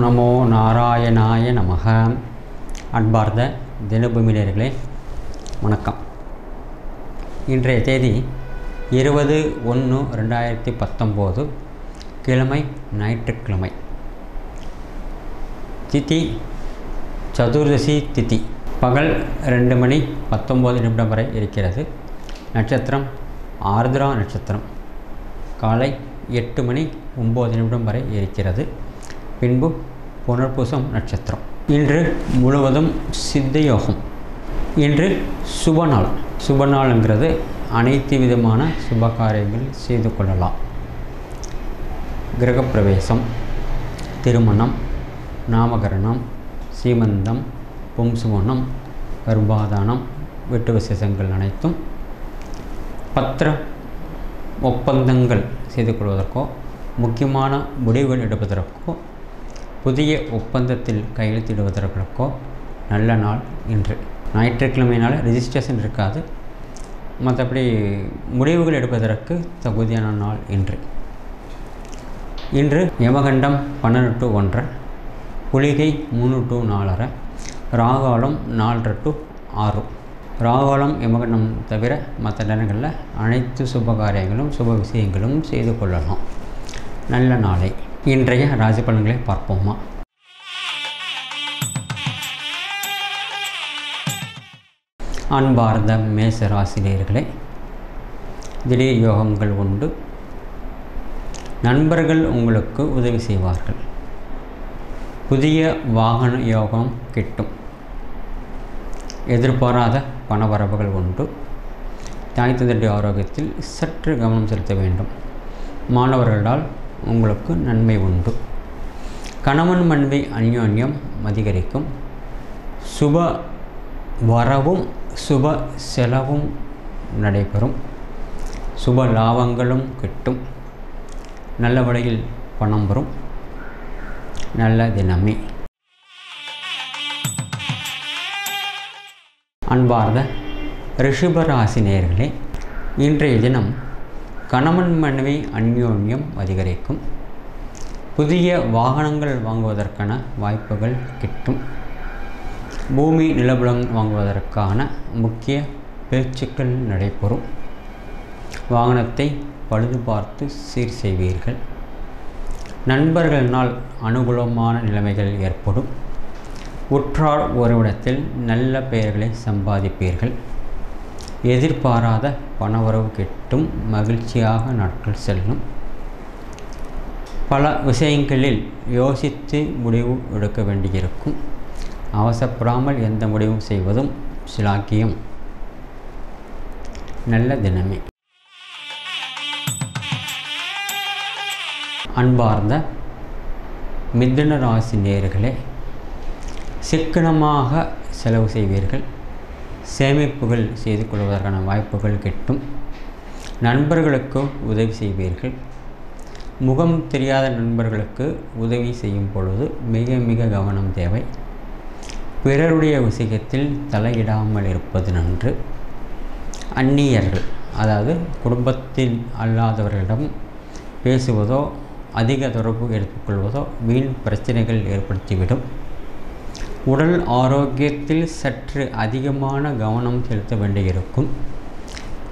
நமோ நாராயணாய நமக. அன்பார்ந்த தினபூமி நேயர்களே வணக்கம். இன்றைய தேதி 20/1/2019 கிழமை, ஞாயிற்றுக்கிழமை. திதி சதுர்தசி திதி. பகல் 2 மணி 19 நிமிடம் வரை இருக்கிறது. நட்சத்திரம் ஆர்திரா நட்சத்திரம். காலை 8 மணி 9 நிமிடம் வரை இருக்கிறது. பின்பு புனர்பூசம் நட்சத்திரம். இன்று முழுவதும் சித்த யோகம். இன்று சுபநாள். சுபநாளுங்கிறது அனைத்து விதமான சுப காரியங்கள் செய்து கொள்ளலாம். கிரகப்பிரவேசம், திருமணம், நாமகரணம், சீமந்தம், பும்சுமணம், கர்ப்பாதானம், வீட்டு விசேஷங்கள் அனைத்தும், பத்திர ஒப்பந்தங்கள் செய்து கொள்வதற்கோ, முக்கியமான முடிவுகள் எடுப்பதற்கோ, புதிய ஒப்பந்தத்தில் கையெழுத்திடுவதற்கோ நல்ல நாள் இன்று. ஞாயிற்றுக்கிழமையினால் ரெஜிஸ்ட்ரேஷன் இருக்காது. மற்றபடி முடிவுகள் எடுப்பதற்கு தகுதியான நாள் இன்று. இன்று யமகண்டம் 12 to 1:30, குளிகை 3 to 4:30, ராகாலம் 4:30 to 6. ராகாலம் யமகண்டம் தவிர மற்ற நேரங்களில் அனைத்து சுப காரியங்களும் சுப விஷயங்களும் செய்து கொள்ளலாம். நல்ல நாளை. இன்றைய ராசி பலன்களை பார்ப்போமா? அன்பார்ந்த மேச ராசினியர்களே, திடீர் யோகங்கள் உண்டு. நண்பர்கள் உங்களுக்கு உதவி செய்வார்கள். புதிய வாகன யோகம் கிட்டும். எதிர்பாராத பணவரவுகள் உண்டு. தாய் தந்தையுடைய ஆரோக்கியத்தில் சற்று கவனம் செலுத்த வேண்டும். மாணவர்களால் உங்களுக்கு நன்மை உண்டு. கணவன் மனைவி அந்யோன்யம் அதிகரிக்கும். சுப வரவும் சுப செலவும் நடைபெறும். சுப லாபங்களும் கிட்டும். நல்ல வழியில் பணம் வரும். நல்ல தினமே. அன்பார்ந்த ரிஷபராசி நேயர்களே, இன்றைய தினம் கணவன் மனைவி அந்யோன்யம் அதிகரிக்கும். புதிய வாகனங்கள் வாங்குவதற்கான வாய்ப்புகள் கிட்டும். பூமி நிலபுலம் வாங்குவதற்கான முக்கிய பேச்சுக்கள் நடைபெறும். வாகனத்தை பழுது பார்த்து சீர் செய்வீர்கள். நண்பர்களினால் அனுகூலமான நிலைமைகள் ஏற்படும். உற்றார் உறவிடத்தில் நல்ல பெயர்களை சம்பாதிப்பீர்கள். எதிர்பாராத பணவரவு கிட்டும். மகிழ்ச்சியாக நாட்கள் செல்லும். பல விஷயங்களில் யோசித்து முடிவு எடுக்க வேண்டியிருக்கும். அவசரப்படாமல் எந்த முடிவும் செய்வதும் சிலாக்கியம். நல்ல தினமே. அன்பார்ந்த மிதுன ராசி நேயர்களே, சிக்கனமாக செலவு செய்வீர்கள். சேமிப்புகள் செய்து கொள்வதற்கான வாய்ப்புகள் கிட்டும். நண்பர்களுக்கு உதவி செய்வீர்கள். முகம் தெரியாத நண்பர்களுக்கு உதவி செய்யும் பொழுது மிக மிக கவனம் தேவை. பிறருடைய விஷயத்தில் தலையிடாமல் இருப்பது நன்று. அந்நியர்கள், அதாவது குடும்பத்தில் அல்லாதவர்களிடம் பேசுவதோ அதிக தொடர்பு எடுத்துக்கொள்வதோ வீண் பிரச்சனைகள் ஏற்படுத்திவிடும். உடல் ஆரோக்கியத்தில் சற்று அதிகமான கவனம் செலுத்த வேண்டியிருக்கும்.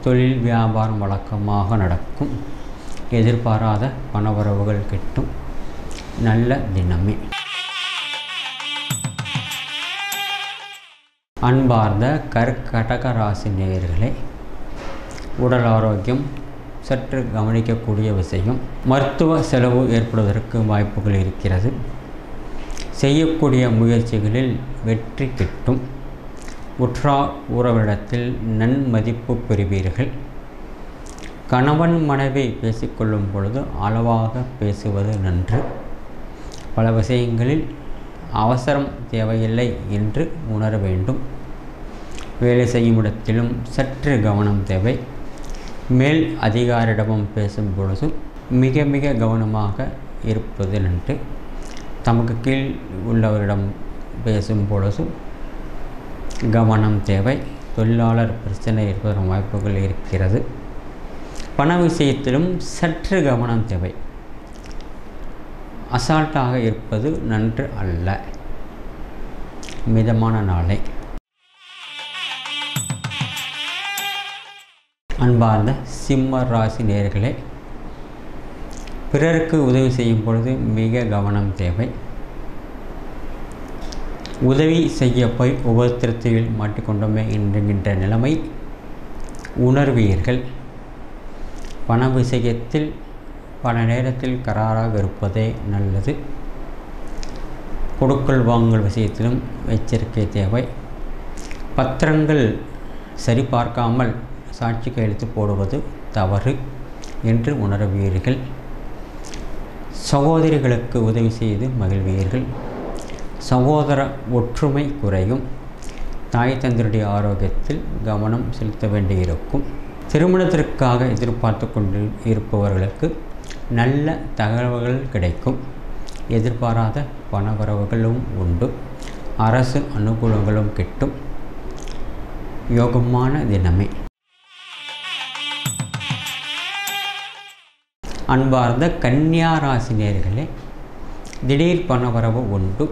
தொழில் வியாபாரம் வழக்கமாக நடக்கும். எதிர்பாராத பணவரவுகள் கிட்டும். நல்ல தினமே. அன்பார்ந்த கர்க்கடக ராசி நேயர்களே, உடல் ஆரோக்கியம் சற்று கவனிக்கக்கூடிய விஷயம். மருத்துவ செலவு ஏற்படுவதற்கு வாய்ப்புகள் இருக்கிறது. செய்யக்கூடிய முயற்சிகளில் வெற்றி கிட்டும். உற்றார் உறவிடத்தில் நன்மதிப்பு பெறுவீர்கள். கணவன் மனைவி பேசிக்கொள்ளும் பொழுது அளவாக பேசுவது நன்று. பல விஷயங்களில் அவசரம் தேவையில்லை என்று உணர வேண்டும். வேலை செய்யும் இடத்திலும் சற்று கவனம் தேவை. மேல் அதிகாரியிடமும் பேசும் பொழுது மிக மிக கவனமாக இருப்பது நன்று. தமக்கு கீழ் உள்ளவரிடம் பேசும் பொழுது கவனம் தேவை. தொழிலாளர் பிரச்சனை ஏற்படும் வாய்ப்புகள் இருக்கிறது. பண விஷயத்திலும் சற்று கவனம் தேவை. அசால்ட்டாக இருப்பது நன்று அல்ல. மிதமான நாளை. அன்பார்ந்த சிம்ம ராசி நேயர்களே, பிறருக்கு உதவி செய்யும் பொழுது மிக கவனம் தேவை. உதவி செய்ய போய் உபத்திரத்தில் மாட்டிக்கொண்டோமே என்கின்ற நிலைமை உணர்வீர்கள். பண விஷயத்தில் பல நேரத்தில் கராராக இருப்பதே நல்லது. கொடுக்கல் வாங்கல் விஷயத்திலும் எச்சரிக்கை தேவை. பத்திரங்கள் சரிபார்க்காமல் சாட்சி கையெழுத்து போடுவது தவறு என்று உணர்வீர்கள். சகோதரிகளுக்கு உதவி செய்து மகிழ்வீர்கள். சகோதர ஒற்றுமை குறையும். தாய் தந்தருடைய ஆரோக்கியத்தில் கவனம் செலுத்த வேண்டியிருக்கும். திருமணத்திற்காக எதிர்பார்த்து கொண்டு இருப்பவர்களுக்கு நல்ல தகவல்கள் கிடைக்கும். எதிர்பாராத பணவரவுகளும் உண்டு. அரசு அனுகூலங்களும் கிட்டும். யோகமான தினமே. அன்பார்ந்த கன்னியா ராசி நேயர்களே, திடீர் பணவரவு உண்டு.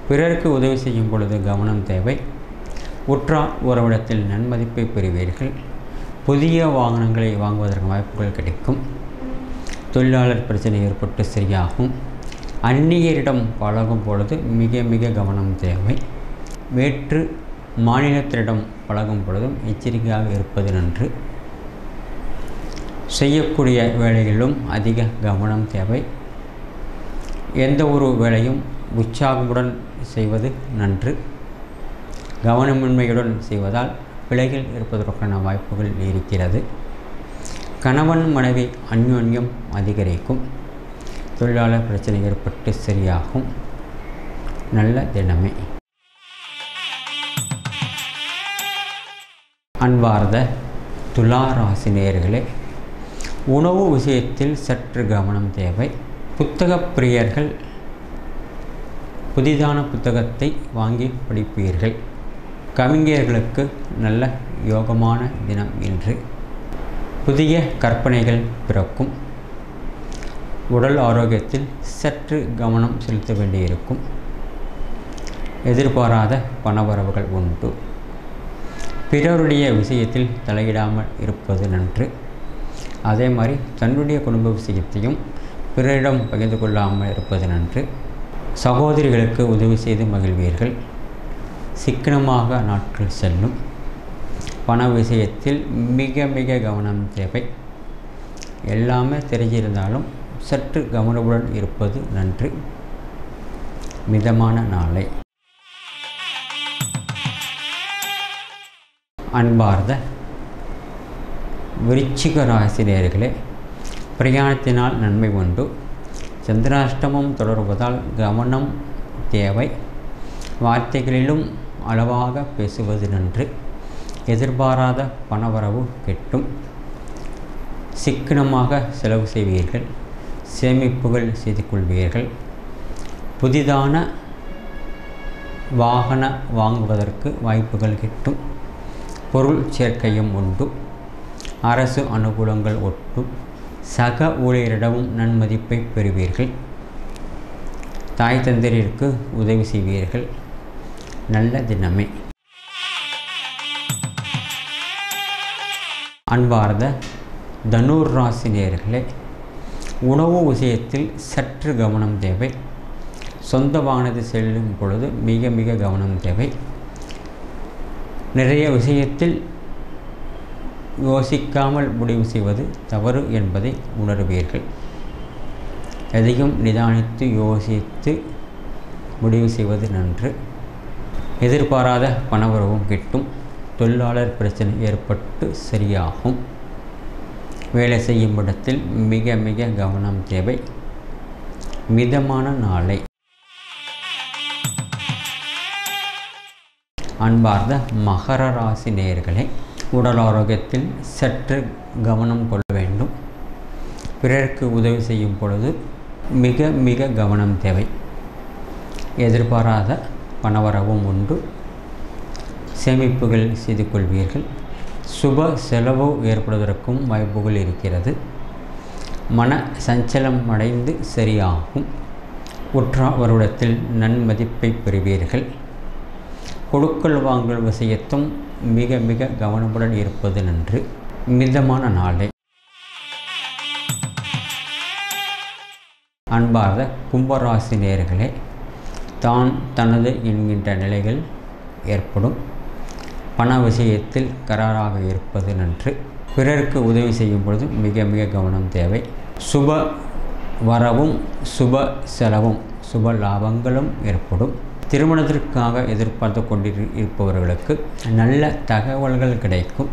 பிறருக்கு உதவி செய்யும் பொழுது கவனம் தேவை. உற்றார் உறவிடத்தில் நன்மதிப்பை பெறுவீர்கள். புதிய வாகனங்களை வாங்குவதற்கு வாய்ப்புகள் கிடைக்கும். தொழிலாளர் பிரச்சனை ஏற்பட்டு சரியாகும். அந்நியரிடம் பழகும் பொழுது மிக மிக கவனம் தேவை. வேற்று மாநிலத்தினிடம் பழகும் பொழுதும் எச்சரிக்கையாக இருப்பது நன்று. செய்யக்கூடிய வேலைகளிலும் அதிக கவனம் தேவை. எந்த ஒரு வேலையும் உற்சாகமுடன் செய்வது நன்று. கவனமின்மையுடன் செய்வதால் பிழைகள் இருப்பதற்கான வாய்ப்புகள் இருக்கிறது. கணவன் மனைவி அந்யோன்யம் அதிகரிக்கும். தொழிலாளர் பிரச்சனை ஏற்பட்டு சரியாகும். நல்ல தினமே. அன்பார்ந்த துலா ராசி நேயர்களே, உணவு விஷயத்தில் சற்று கவனம் தேவை. புத்தக பிரியர்கள் புதிதான புத்தகத்தை வாங்கி படிப்பீர்கள். கவிஞர்களுக்கு நல்ல யோகமான தினம் இன்று. புதிய கற்பனைகள் பிறக்கும். உடல் ஆரோக்கியத்தில் சற்று கவனம் செலுத்த வேண்டியிருக்கும். எதிர்பாராத பணவரவுகள் உண்டு. பிறருடைய விஷயத்தில் தலையிடாமல் இருப்பது நன்று. அதே மாதிரி தன்னுடைய குடும்ப விஷயத்தையும் பிறரிடம் பகிர்ந்து கொள்ளாமல் இருப்பது நன்று. சகோதரிகளுக்கு உதவி செய்து மகிழ்வீர்கள். சிக்கனமாக நாட்கள் செல்லும். பண விஷயத்தில் மிக மிக கவனம் தேவை. எல்லாமே தெரிஞ்சிருந்தாலும் சற்று கவனமுடன் இருப்பது நன்று. மிதமான நாளை. அன்பார்ந்த விருச்சிக ராசி நேயர்களே, பிரயாணத்தினால் நன்மை உண்டு. சந்திராஷ்டமம் தொடர்வதால் கவனம் தேவை. வார்த்தைகளிலும் அளவாக பேசுவது நன்று. எதிர்பாராத பணவரவு கிட்டும். சிக்கனமாக செலவு செய்வீர்கள். சேமிப்புகள் செய்து கொள்வீர்கள். புதிதான வாகன வாங்குவதற்கு வாய்ப்புகள் கிட்டும். பொருள் சேர்க்கையும் உண்டு. அரசு அனுகூலங்கள் ஒட்டும். சக ஊழியரிடமும் நன்மதிப்பை பெறுவீர்கள். தாய் தந்தரிற்கு உதவி செய்வீர்கள். நல்ல தினமே. அன்பார்ந்த தனுர் ராசி நேயர்களே, உணவு விஷயத்தில் சற்று கவனம் தேவை. சொந்த வாகனத்தில் செல்லும் பொழுது மிக மிக கவனம் தேவை. நிறைய விஷயத்தில் யோசிக்காமல் முடிவு செய்வது தவறு என்பதை உணர்வீர்கள். எதையும் நிதானித்து யோசித்து முடிவு செய்வது நன்று. எதிர்பாராத பணவரவும் கிட்டும். தொழிலாளர் பிரச்சனை ஏற்பட்டு சரியாகும். வேலை செய்யும் இடத்தில் மிக மிக கவனம் தேவை. மிதமான நாளை. அன்பார்ந்த மகர ராசி நேயர்களே, உடல் ஆரோக்கியத்தில் சற்று கவனம் கொள்ள வேண்டும். பிறருக்கு உதவி செய்யும் பொழுது மிக மிக கவனம் தேவை. எதிர்பாராத பணவரவும் உண்டு. சேமிப்புகள் செய்து கொள்வீர்கள். சுப செலவு ஏற்படுவதற்கும் வாய்ப்புகள் இருக்கிறது. மன சஞ்சலம் அடைந்து சரியாகும். உற்றாவரிடத்தில் நன்மதிப்பை பெறுவீர்கள். கொடுக்கல் வாங்கல் விஷயத்தும் மிக மிக கவனமுடன் இருப்பது நன்று. மிதமான நாளை. அன்பார்ந்த கும்பராசி நேயர்களே, தான் தனது என்கின்ற நிலைகள் ஏற்படும். பண விஷயத்தில் கராராக இருப்பது நன்று. பிறருக்கு உதவி செய்யும் பொழுது மிக மிக கவனம் தேவை. சுப வரவும் சுப செலவும் சுப லாபங்களும் ஏற்படும். திருமணத்திற்காக எதிர்பார்த்து கொண்டிருப்பவர்களுக்கு நல்ல தகவல்கள் கிடைக்கும்.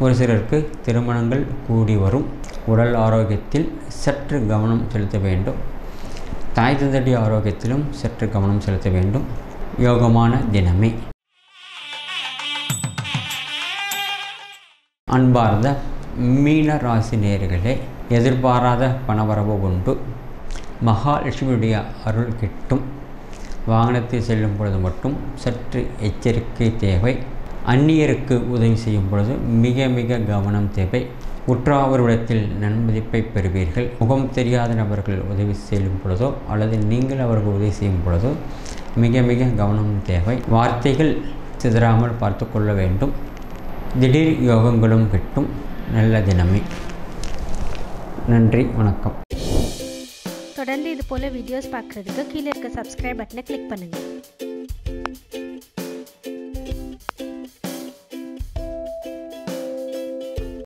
ஒரு சிலருக்கு திருமணங்கள் கூடி வரும். உடல் ஆரோக்கியத்தில் சற்று கவனம் செலுத்த வேண்டும். தாய் தந்தை ஆரோக்கியத்திலும் சற்று கவனம் செலுத்த வேண்டும். யோகமான தினமே. அன்பார்ந்த மீன ராசி நேயர்களே, எதிர்பாராத பணவரவு உண்டு. மகாலட்சுமியுடைய அருள் கிட்டும். வாகனத்தில் செல்லும் பொழுது மட்டும் சற்று எச்சரிக்கை தேவை. அந்நியருக்கு உதவி செய்யும் பொழுது மிக மிக கவனம் தேவை. உற்றாவரிடத்தில் நன்மதிப்பை பெறுவீர்கள். முகம் தெரியாத நபர்கள் உதவி செய்யும் பொழுதோ அல்லது நீங்கள் அவர்கள் உதவி செய்யும் பொழுதோ மிக மிக கவனம் தேவை. வார்த்தைகள் சிதறாமல் பார்த்து கொள்ள வேண்டும். திடீர் யோகங்களும் கிட்டும். நல்ல தினமே. நன்றி, வணக்கம். தொடர்ந்து இது போல வீடியோஸ் பார்க்குறதுக்கு கீழே இருக்க சப்ஸ்கிரைப் பட்டனை கிளிக் பண்ணுங்கள்.